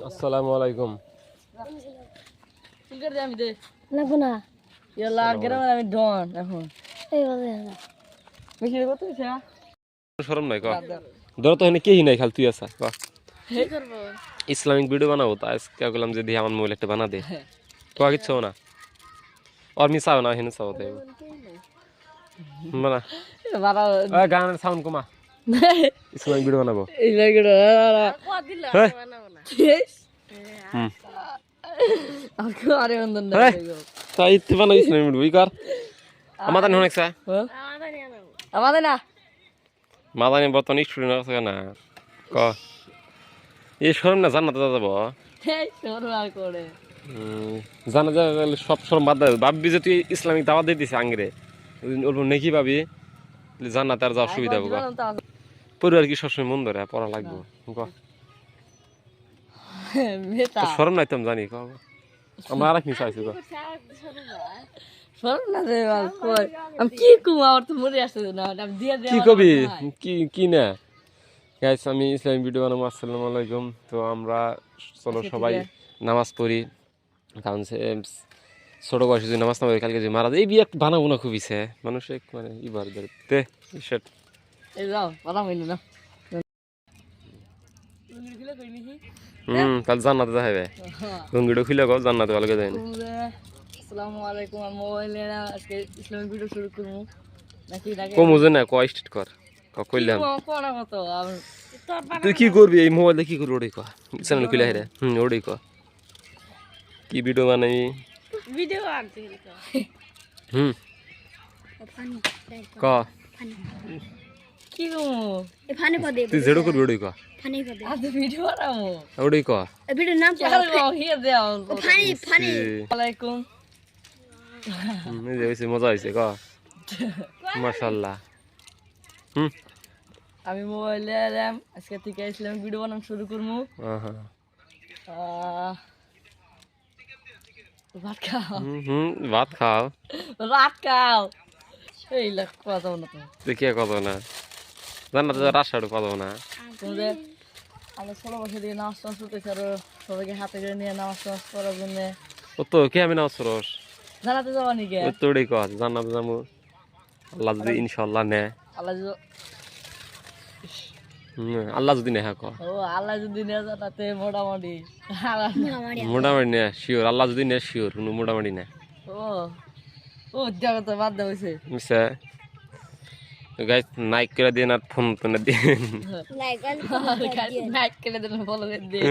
আসসালামু আলাইকুম। লাগবো না আমি ডন এখন বেশি কত শরম নাই ক ধর তো এখানে কেহি নাই খালি তুই আসা ক ইসলামিক ভিডিও বানাবো তা আজকে বললাম যে দিয়ে আমার মোবাইল একটা বানা দে ক কিচ্ছু না আর মিশাও না হেন চাও তাই বানা গানের সাউন্ড কমা ইসলামিক ভিডিও বানাবো তাই ইতে বানাই ইসলামিক ভিডিও কর আমাদের না অনেক আমাদের না মাদানি বর্তমান স্টুডেন্ট আছে না ক এই শরম না জান্নাতে যাবো জানা যায় সব শরম বাদ দেয় ভাববি যে তুই ইসলামিক দাওয়াত দিয়ে দিছে আঙ্গিরে অল্প নেকি ভাবি জান্নাতে আর যাওয়ার সুবিধা হবে পরিবার কি সবসময় মন ধরে পড়া লাগবে শরম নাই তুমি জানি আমরা আর কি চাইছি কি কবি কি না গাইস আমি ইসলামিক ভিডিও বানাবো। আসসালামু আলাইকুম। তো আমরা চলো সবাই নামাজ পড়ি কারণ ছোট বয়সে যদি নামাজ না পড়ি কালকে যদি মারা যায় এই বিয়ে বানাবো না খুব ইচ্ছে মানুষ মানে ইবার ধরতে তাহলে জান্নাতে যাবে লুঙ্গিটা খুলে গো জান্নাতে ভালো যায় না। আসসালামু আলাইকুম। আমি মোবাইলে আজকে ইসলামিক ভিডিও শুরু করব নাকি কম ওজে না ক স্টার্ট কর কইলাম তুই কি করবি এই মোবাইলে কি করবি ওড়ি ক চ্যানেল খুলে হেরে ওড়ি ক কি ভিডিও বানাবি ভিডিও আনতে ক কি গো এ ফানি পদে তুই জেডো করবি ওড়ি ক ফানি পদে আজ ভিডিও বানাবো ওড়ি ক এ ভিডিও নাম কি হিয়া দাও ফানি আলাইকুম এই যে হইছে মজা হইছে ক মাশাআল্লাহ আমি মোবাইলে এলাম আজকে থেকে ইসলামিক ভিডিও বানানো শুরু করবো। ভাত খাও ভাত খাও রাত খাও এই লাখ কথা না দেখি কত না জান্নাতে রাস্তাটা কত না তোমাদের আমরা 16 বছর দিয়ে নামাজ টামাজ পড়তে ছাড়ো সবাইকে হাতে করে নিয়ে নামাজ টামাজ পড়ার জন্য ও তো কে আমি নামাজ পড়স জানাতে যাবা নাকি তোরই কর জান্নাতে যাবো আল্লাহ যদি ইনশাআল্লাহ নেয় আল্লাহ যদি নেয় ক ও আল্লাহ যদি নেয় তাতে মোটামুটি মোটামুটি নেয় শিওর আল্লাহ যদি নেয় শিওর কোনো মোটামুটি নেয় ও জায়গা তো বাদ দেওয়া মিশা গাইস নাইক করে দিন আর ফোন তো না দিন নাইক করে দিন ফলো করে দিন